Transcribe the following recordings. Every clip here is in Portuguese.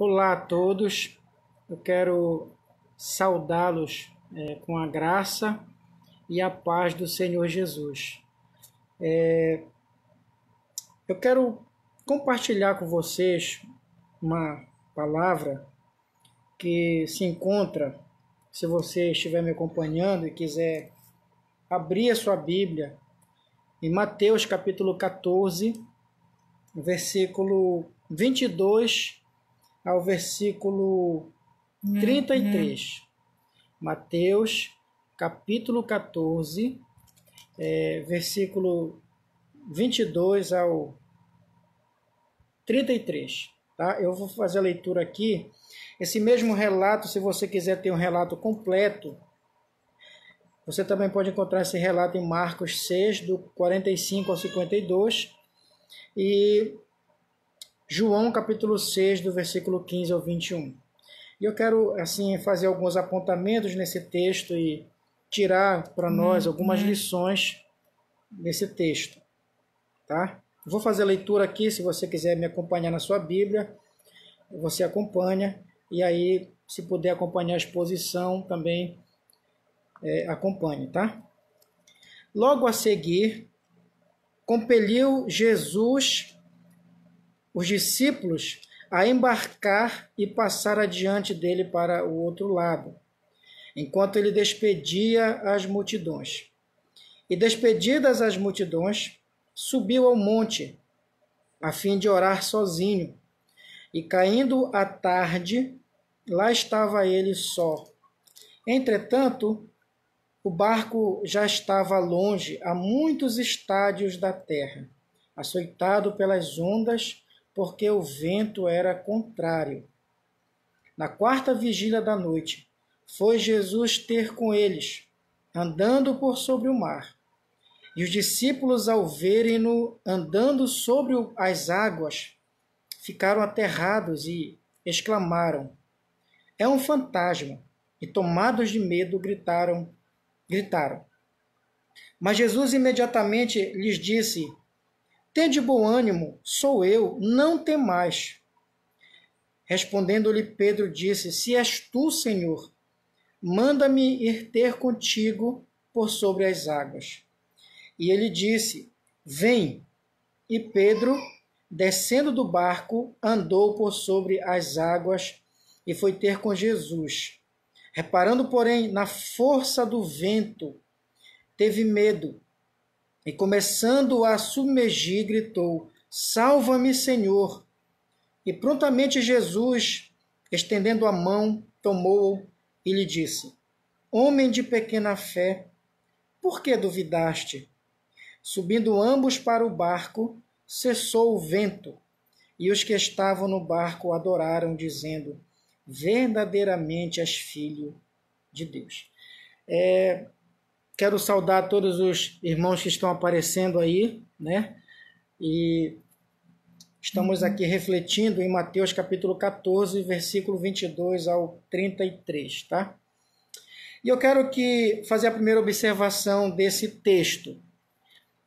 Olá a todos, eu quero saudá-los com a graça e a paz do Senhor Jesus. Eu quero compartilhar com vocês uma palavra que se encontra, se você estiver me acompanhando e quiser abrir a sua Bíblia, em Mateus capítulo 14, versículo 22 ao versículo 33. Mateus, capítulo 14, versículo 22 ao 33. Tá? Eu vou fazer a leitura aqui. Esse mesmo relato, se você quiser ter um relato completo, você também pode encontrar esse relato em Marcos 6, do 45 ao 52, e João capítulo 6, do versículo 15 ao 21. E eu quero assim fazer alguns apontamentos nesse texto e tirar para nós algumas lições desse texto, tá? Vou fazer a leitura aqui, se você quiser me acompanhar na sua Bíblia, você acompanha, e aí se puder acompanhar a exposição também acompanhe, tá? Logo a seguir, compeliu Jesus os discípulos a embarcar e passar adiante dele para o outro lado, enquanto ele despedia as multidões. E despedidas as multidões, subiu ao monte, a fim de orar sozinho. E caindo a tarde, lá estava ele só. Entretanto, o barco já estava longe, a muitos estádios da terra, açoitado pelas ondas, porque o vento era contrário. Na quarta vigília da noite, foi Jesus ter com eles, andando por sobre o mar. E os discípulos, ao verem-no andando sobre as águas, ficaram aterrados e exclamaram: "É um fantasma!" E tomados de medo, gritaram. Mas Jesus imediatamente lhes disse: "Tende bom ânimo, sou eu, não temais." Respondendo-lhe Pedro, disse: "Se és tu, Senhor, manda-me ir ter contigo por sobre as águas." E ele disse: "Vem." E Pedro, descendo do barco, andou por sobre as águas e foi ter com Jesus. Reparando, porém, na força do vento, teve medo. E começando a submergir, gritou: "Salva-me, Senhor!" E prontamente Jesus, estendendo a mão, tomou-o e lhe disse: "Homem de pequena fé, por que duvidaste?" Subindo ambos para o barco, cessou o vento, e os que estavam no barco adoraram, dizendo: "Verdadeiramente és filho de Deus." Quero saudar todos os irmãos que estão aparecendo aí, né? E estamos aqui refletindo em Mateus capítulo 14, versículo 22 ao 33, tá? E eu quero fazer a primeira observação desse texto.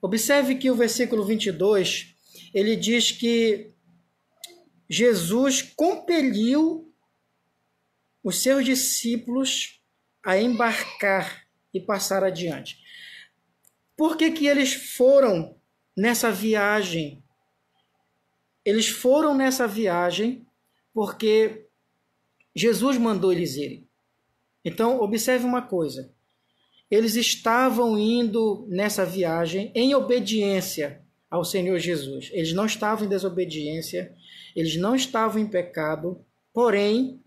Observe que o versículo 22, ele diz que Jesus compeliu os seus discípulos a embarcar e passar adiante. Por que eles foram nessa viagem? Eles foram nessa viagem porque Jesus mandou eles irem. Então, observe uma coisa. Eles estavam indo nessa viagem em obediência ao Senhor Jesus. Eles não estavam em desobediência, eles não estavam em pecado, porém,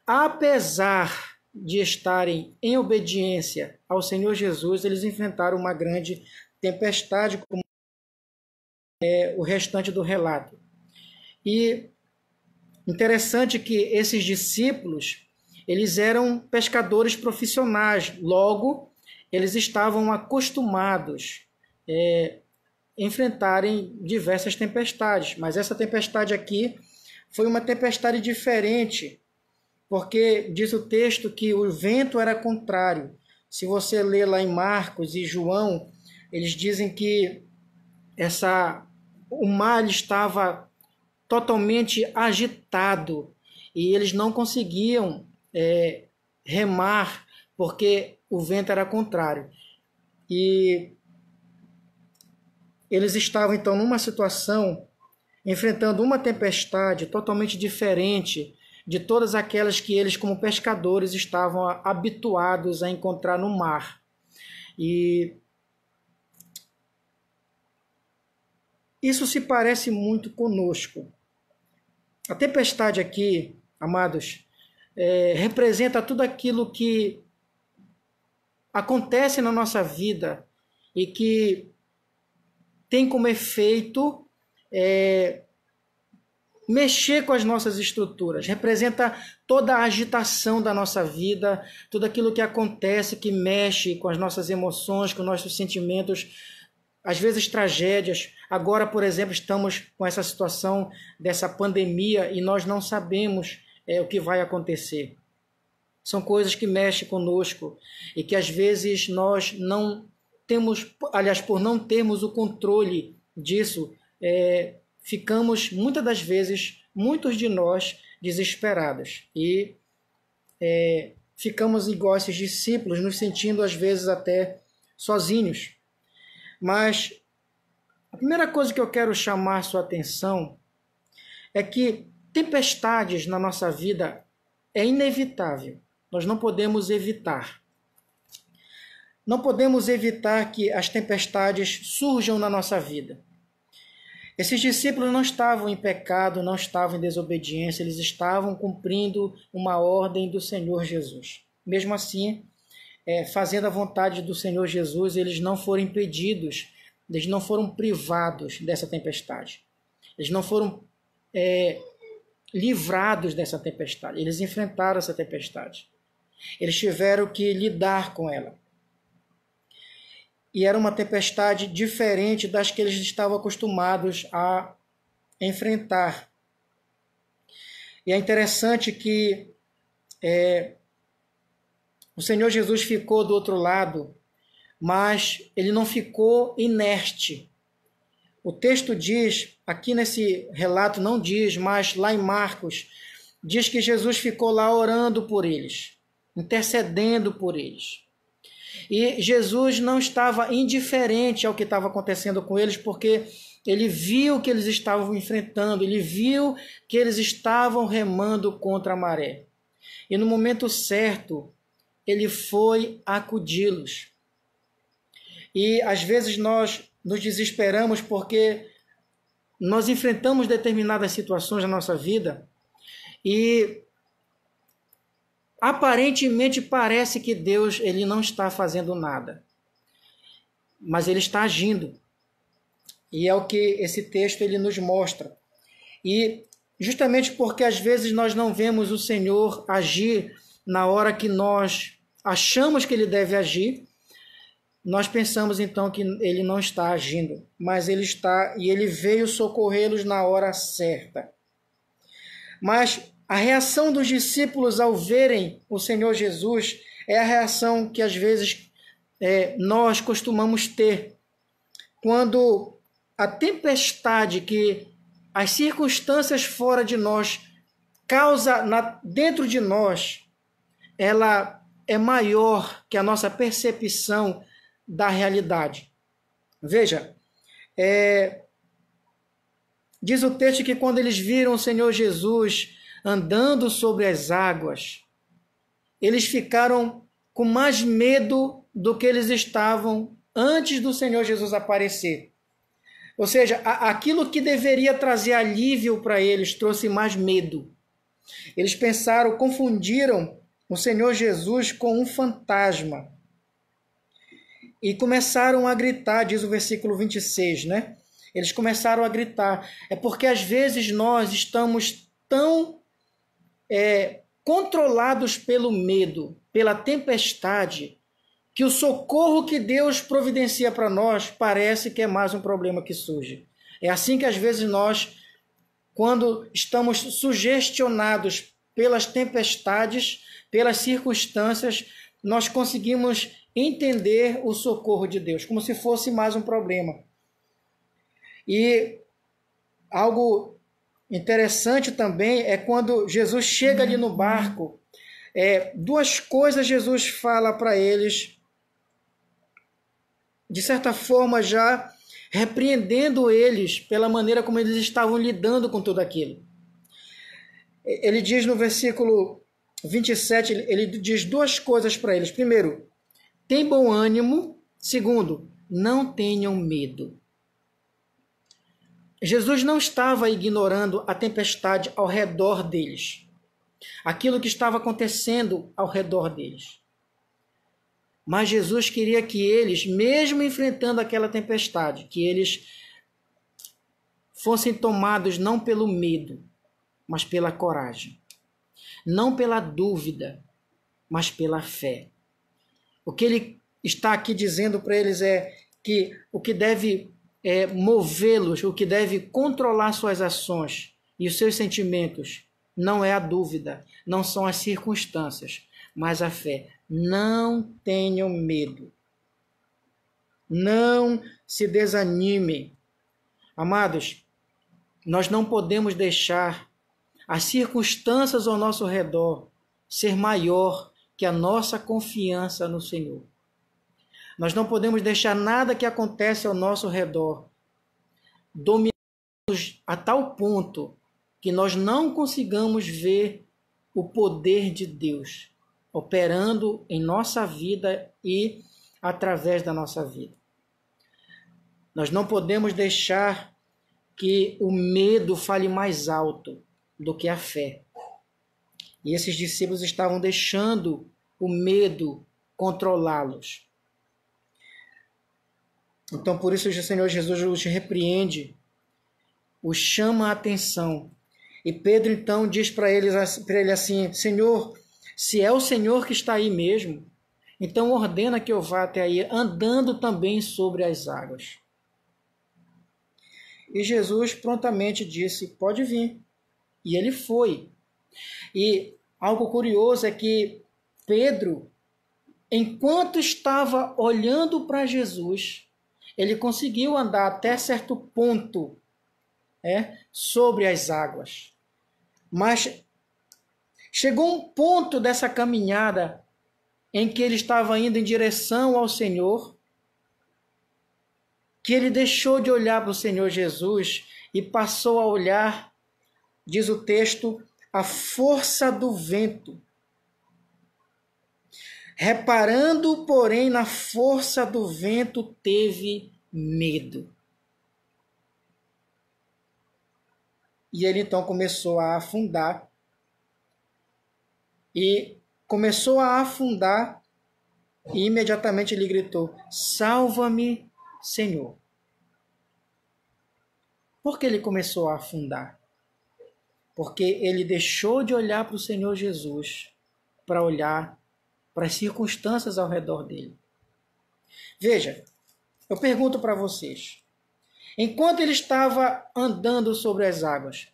apesar de estarem em obediência ao Senhor Jesus, eles enfrentaram uma grande tempestade, como o restante do relato. E interessante que esses discípulos, eles eram pescadores profissionais, logo, eles estavam acostumados a enfrentarem diversas tempestades, mas essa tempestade aqui foi uma tempestade diferente, porque diz o texto que o vento era contrário. Se você ler lá em Marcos e João, eles dizem que o mar estava totalmente agitado e eles não conseguiam remar porque o vento era contrário. E eles estavam então numa situação, enfrentando uma tempestade totalmente diferente de todas aquelas que eles, como pescadores, estavam habituados a encontrar no mar. E isso se parece muito conosco. A tempestade aqui, amados, representa tudo aquilo que acontece na nossa vida e que tem como efeito mexer com as nossas estruturas. Representa toda a agitação da nossa vida, tudo aquilo que acontece, que mexe com as nossas emoções, com os nossos sentimentos, às vezes tragédias. Agora, por exemplo, estamos com essa situação dessa pandemia e nós não sabemos o que vai acontecer. São coisas que mexem conosco e que às vezes nós não temos, aliás, por não termos o controle disso, ficamos muitas das vezes, muitos de nós, desesperados e ficamos igual a esses discípulos, nos sentindo às vezes até sozinhos. Mas a primeira coisa que eu quero chamar a sua atenção é que tempestades na nossa vida é inevitável. Nós não podemos evitar. Não podemos evitar que as tempestades surjam na nossa vida. Esses discípulos não estavam em pecado, não estavam em desobediência, eles estavam cumprindo uma ordem do Senhor Jesus. Mesmo assim, fazendo a vontade do Senhor Jesus, eles não foram impedidos, eles não foram privados dessa tempestade. Eles não foram livrados dessa tempestade. Eles enfrentaram essa tempestade. Eles tiveram que lidar com ela. E era uma tempestade diferente das que eles estavam acostumados a enfrentar. E é interessante que o Senhor Jesus ficou do outro lado, mas ele não ficou inerte. O texto diz, aqui nesse relato não diz, mas lá em Marcos, diz que Jesus ficou lá orando por eles, intercedendo por eles. E Jesus não estava indiferente ao que estava acontecendo com eles, porque ele viu que eles estavam enfrentando, ele viu que eles estavam remando contra a maré. E no momento certo, ele foi acudi-los. E às vezes nós nos desesperamos porque nós enfrentamos determinadas situações na nossa vida e aparentemente parece que Deus ele não está fazendo nada, mas ele está agindo. E é o que esse texto ele nos mostra. E justamente porque às vezes nós não vemos o Senhor agir na hora que nós achamos que ele deve agir, nós pensamos então que ele não está agindo, mas ele está, e ele veio socorrê-los na hora certa. Mas a reação dos discípulos ao verem o Senhor Jesus é a reação que às vezes nós costumamos ter quando a tempestade que as circunstâncias fora de nós causa dentro de nós, ela é maior que a nossa percepção da realidade. Veja, diz o texto que quando eles viram o Senhor Jesus andando sobre as águas, eles ficaram com mais medo do que eles estavam antes do Senhor Jesus aparecer. Ou seja, aquilo que deveria trazer alívio para eles trouxe mais medo. Eles pensaram, confundiram o Senhor Jesus com um fantasma. E começaram a gritar, diz o versículo 26, né? Eles começaram a gritar. É porque às vezes nós estamos tão controlados pelo medo, pela tempestade, que o socorro que Deus providencia para nós parece que é mais um problema que surge. É assim que às vezes nós, quando estamos sugestionados pelas tempestades, pelas circunstâncias, nós conseguimos entender o socorro de Deus, como se fosse mais um problema. E algo interessante também é quando Jesus chega ali no barco, duas coisas Jesus fala para eles, de certa forma já repreendendo eles pela maneira como eles estavam lidando com tudo aquilo. Ele diz no versículo 27, ele diz duas coisas para eles. Primeiro, tem bom ânimo. Segundo, não tenham medo. Jesus não estava ignorando a tempestade ao redor deles, aquilo que estava acontecendo ao redor deles. Mas Jesus queria que eles, mesmo enfrentando aquela tempestade, que eles fossem tomados não pelo medo, mas pela coragem. Não pela dúvida, mas pela fé. O que ele está aqui dizendo para eles é que o que deve movê-los, o que deve controlar suas ações e os seus sentimentos, não é a dúvida, não são as circunstâncias, mas a fé. Não tenham medo. Não se desanimem. Amados, nós não podemos deixar as circunstâncias ao nosso redor ser maior que a nossa confiança no Senhor. Nós não podemos deixar nada que acontece ao nosso redor dominar-nos a tal ponto que nós não consigamos ver o poder de Deus operando em nossa vida e através da nossa vida. Nós não podemos deixar que o medo fale mais alto do que a fé. E esses discípulos estavam deixando o medo controlá-los. Então, por isso, o Senhor Jesus os repreende, os chama a atenção. E Pedro, então, diz para ele assim: Senhor, se é o Senhor que está aí mesmo, então ordena que eu vá até aí, andando também sobre as águas. E Jesus prontamente disse: pode vir. E ele foi. E algo curioso é que Pedro, enquanto estava olhando para Jesus, ele conseguiu andar até certo ponto sobre as águas. Mas chegou um ponto dessa caminhada em que ele estava indo em direção ao Senhor, que ele deixou de olhar para o Senhor Jesus e passou a olhar, diz o texto, a força do vento. Reparando, porém, na força do vento, teve medo. E ele então começou a afundar. E começou a afundar e imediatamente ele gritou: salva-me, Senhor. Por que ele começou a afundar? Porque ele deixou de olhar para o Senhor Jesus para olhar para as circunstâncias ao redor dele. Veja, eu pergunto para vocês, enquanto ele estava andando sobre as águas,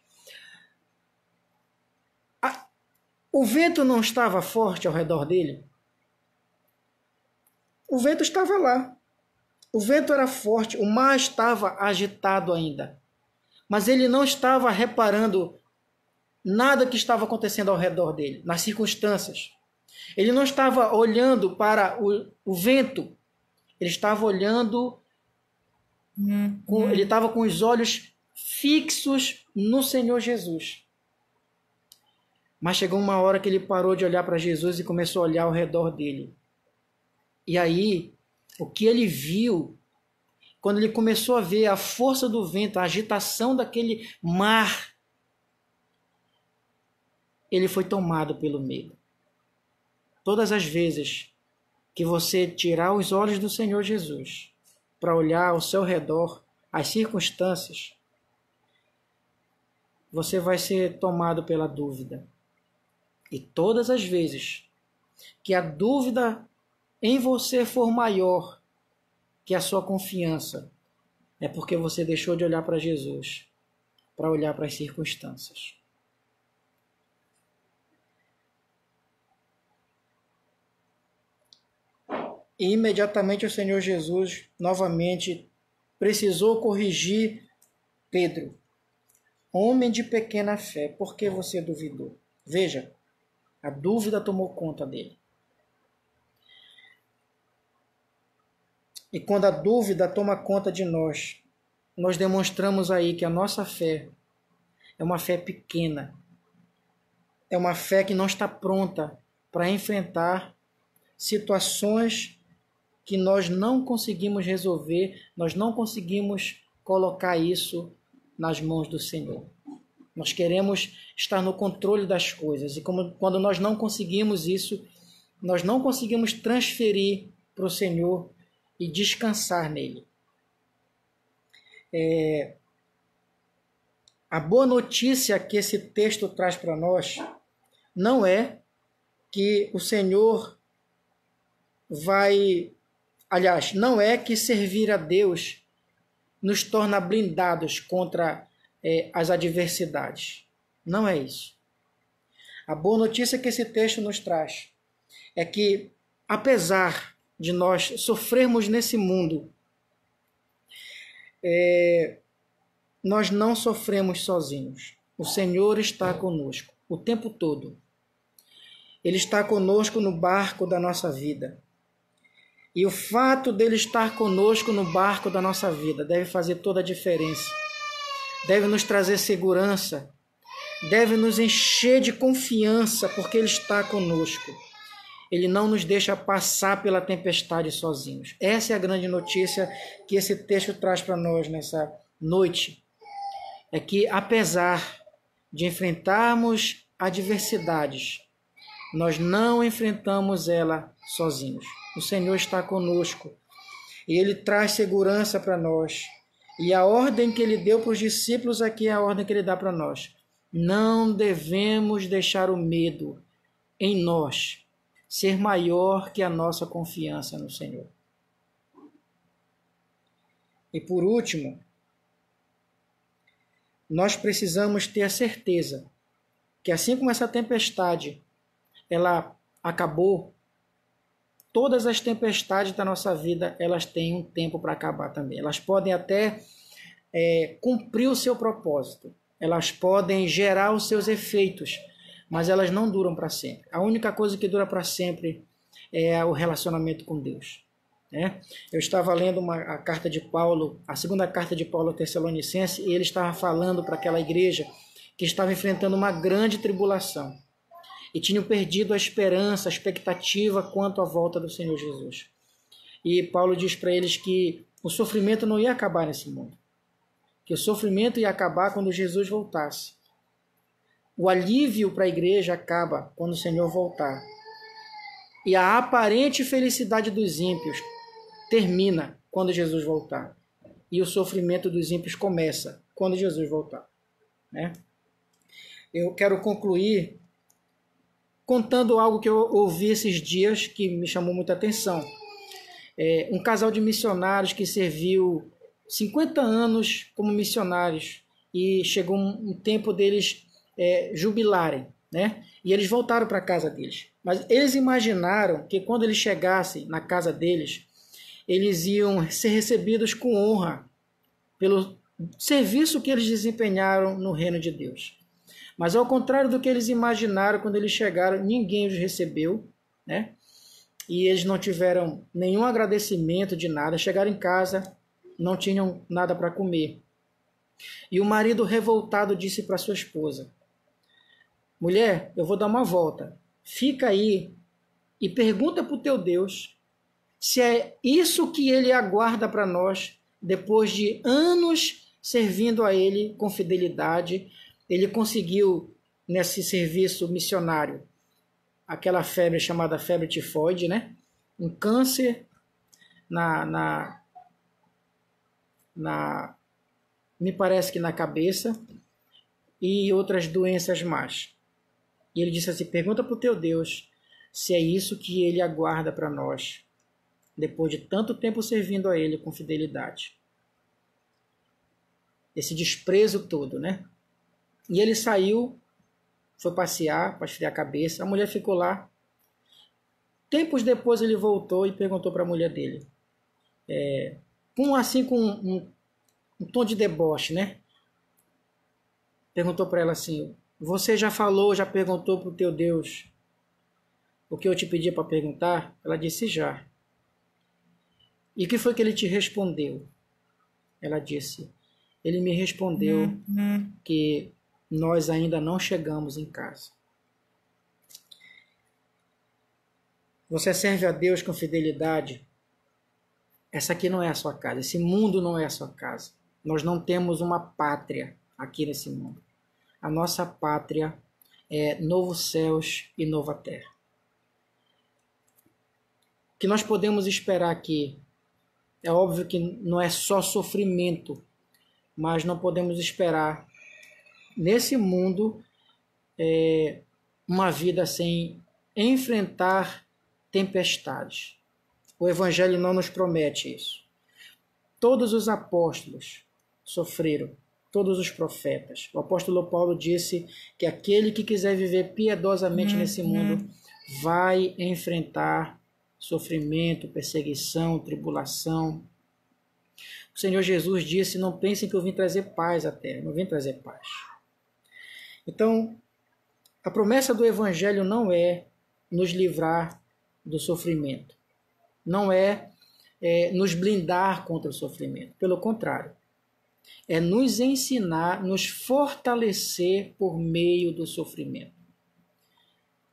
o vento não estava forte ao redor dele? O vento estava lá. O vento era forte, o mar estava agitado ainda. Mas ele não estava reparando nada que estava acontecendo ao redor dele, nas circunstâncias. Ele não estava olhando para o vento. Ele estava olhando, ele estava com os olhos fixos no Senhor Jesus. Mas chegou uma hora que ele parou de olhar para Jesus e começou a olhar ao redor dele. E aí, o que ele viu, quando ele começou a ver a força do vento, a agitação daquele mar, ele foi tomado pelo medo. Todas as vezes que você tirar os olhos do Senhor Jesus para olhar ao seu redor, as circunstâncias, você vai ser tomado pela dúvida. E todas as vezes que a dúvida em você for maior que a sua confiança, é porque você deixou de olhar para Jesus, para olhar para as circunstâncias. E imediatamente o Senhor Jesus novamente precisou corrigir Pedro. Homem de pequena fé, por que você duvidou? Veja, a dúvida tomou conta dele. E quando a dúvida toma conta de nós, nós demonstramos aí que a nossa fé é uma fé pequena. É uma fé que não está pronta para enfrentar situações que nós não conseguimos resolver, nós não conseguimos colocar isso nas mãos do Senhor. Nós queremos estar no controle das coisas e quando nós não conseguimos isso, nós não conseguimos transferir para o Senhor e descansar nele. A boa notícia que esse texto traz para nós não é que o Senhor não é que servir a Deus nos torna blindados contra as adversidades. Não é isso. A boa notícia que esse texto nos traz é que, apesar de nós sofrermos nesse mundo, nós não sofremos sozinhos. O Senhor está conosco o tempo todo. Ele está conosco no barco da nossa vida. E o fato dele estar conosco no barco da nossa vida deve fazer toda a diferença. Deve nos trazer segurança. Deve nos encher de confiança, porque ele está conosco. Ele não nos deixa passar pela tempestade sozinhos. Essa é a grande notícia que esse texto traz para nós nessa noite. É que, apesar de enfrentarmos adversidades, nós não enfrentamos ela sozinhos. O Senhor está conosco e Ele traz segurança para nós. E a ordem que Ele deu para os discípulos aqui é a ordem que Ele dá para nós. Não devemos deixar o medo em nós ser maior que a nossa confiança no Senhor. E por último, nós precisamos ter a certeza que assim como essa tempestade ela acabou, todas as tempestades da nossa vida elas têm um tempo para acabar também. Elas podem até cumprir o seu propósito, elas podem gerar os seus efeitos, mas elas não duram para sempre. A única coisa que dura para sempre é o relacionamento com Deus. Eu estava lendo a carta de Paulo, a segunda carta de Paulo ao Tessalonicense, e ele estava falando para aquela igreja que estava enfrentando uma grande tribulação e tinham perdido a esperança, a expectativa quanto à volta do Senhor Jesus. E Paulo diz para eles que o sofrimento não ia acabar nesse mundo, que o sofrimento ia acabar quando Jesus voltasse. O alívio para a igreja acaba quando o Senhor voltar. E a aparente felicidade dos ímpios termina quando Jesus voltar. E o sofrimento dos ímpios começa quando Jesus voltar. Eu quero concluir contando algo que eu ouvi esses dias que me chamou muita atenção. Um casal de missionários que serviu 50 anos como missionários e chegou um tempo deles jubilarem, E eles voltaram para a casa deles. Mas eles imaginaram que quando eles chegassem na casa deles, eles iam ser recebidos com honra pelo serviço que eles desempenharam no reino de Deus. Mas ao contrário do que eles imaginaram, quando eles chegaram, ninguém os recebeu, E eles não tiveram nenhum agradecimento de nada. Chegaram em casa, não tinham nada para comer. E o marido revoltado disse para sua esposa: mulher, eu vou dar uma volta. Fica aí e pergunta para o teu Deus se é isso que ele aguarda para nós depois de anos servindo a ele com fidelidade. Ele conseguiu, nesse serviço missionário, aquela febre chamada febre tifoide, Um câncer me parece que na cabeça e outras doenças mais. E ele disse assim: pergunta para o teu Deus se é isso que ele aguarda para nós, depois de tanto tempo servindo a ele com fidelidade. Esse desprezo todo, E ele saiu, foi passear para esfriar a cabeça. A mulher ficou lá. Tempos depois ele voltou e perguntou para a mulher dele, com um tom de deboche, perguntou para ela assim: você já falou, já perguntou para o teu Deus o que eu te pedi para perguntar? Ela disse: já. E o que foi que ele te respondeu? Ela disse: ele me respondeu que nós ainda não chegamos em casa. Você serve a Deus com fidelidade? Essa aqui não é a sua casa. Esse mundo não é a sua casa. Nós não temos uma pátria aqui nesse mundo. A nossa pátria é novos céus e nova terra. O que nós podemos esperar aqui? É óbvio que não é só sofrimento, mas não podemos esperar nesse mundo uma vida sem enfrentar tempestades. O Evangelho não nos promete isso. Todos os apóstolos sofreram, todos os profetas. O apóstolo Paulo disse que aquele que quiser viver piedosamente nesse mundo vai enfrentar sofrimento, perseguição, tribulação. O Senhor Jesus disse: não pensem que eu vim trazer paz à terra, não vim trazer paz. Então, a promessa do Evangelho não é nos livrar do sofrimento, não é nos blindar contra o sofrimento. Pelo contrário, é nos ensinar, nos fortalecer por meio do sofrimento.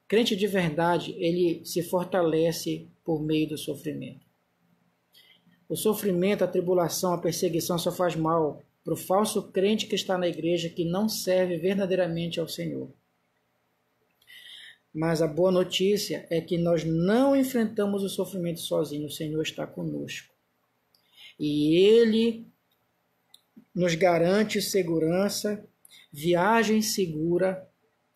Crente de verdade, ele se fortalece por meio do sofrimento. O sofrimento, a tribulação, a perseguição só faz mal para o falso crente que está na igreja, que não serve verdadeiramente ao Senhor. Mas a boa notícia é que nós não enfrentamos o sofrimento sozinhos, o Senhor está conosco. E Ele nos garante segurança, viagem segura,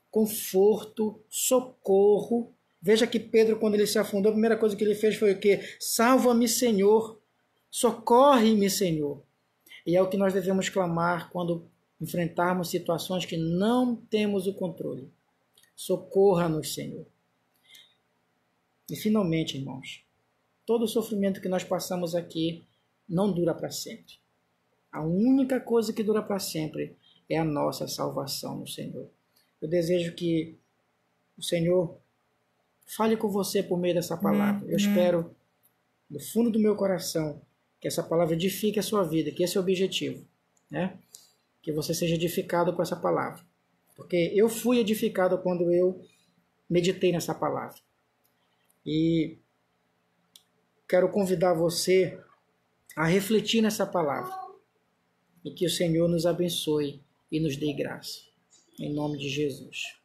conforto, socorro. Veja que Pedro, quando ele se afundou, a primeira coisa que ele fez foi o quê? Salva-me, Senhor, socorre-me, Senhor. E é o que nós devemos clamar quando enfrentarmos situações que não temos o controle. Socorra-nos, Senhor. E finalmente, irmãos, todo o sofrimento que nós passamos aqui não dura para sempre. A única coisa que dura para sempre é a nossa salvação no Senhor. Eu desejo que o Senhor fale com você por meio dessa palavra. Eu espero, do fundo do meu coração, que essa palavra edifique a sua vida, que esse é o objetivo, né? Que você seja edificado com essa palavra. Porque eu fui edificado quando eu meditei nessa palavra. E quero convidar você a refletir nessa palavra. E que o Senhor nos abençoe e nos dê graça. Em nome de Jesus.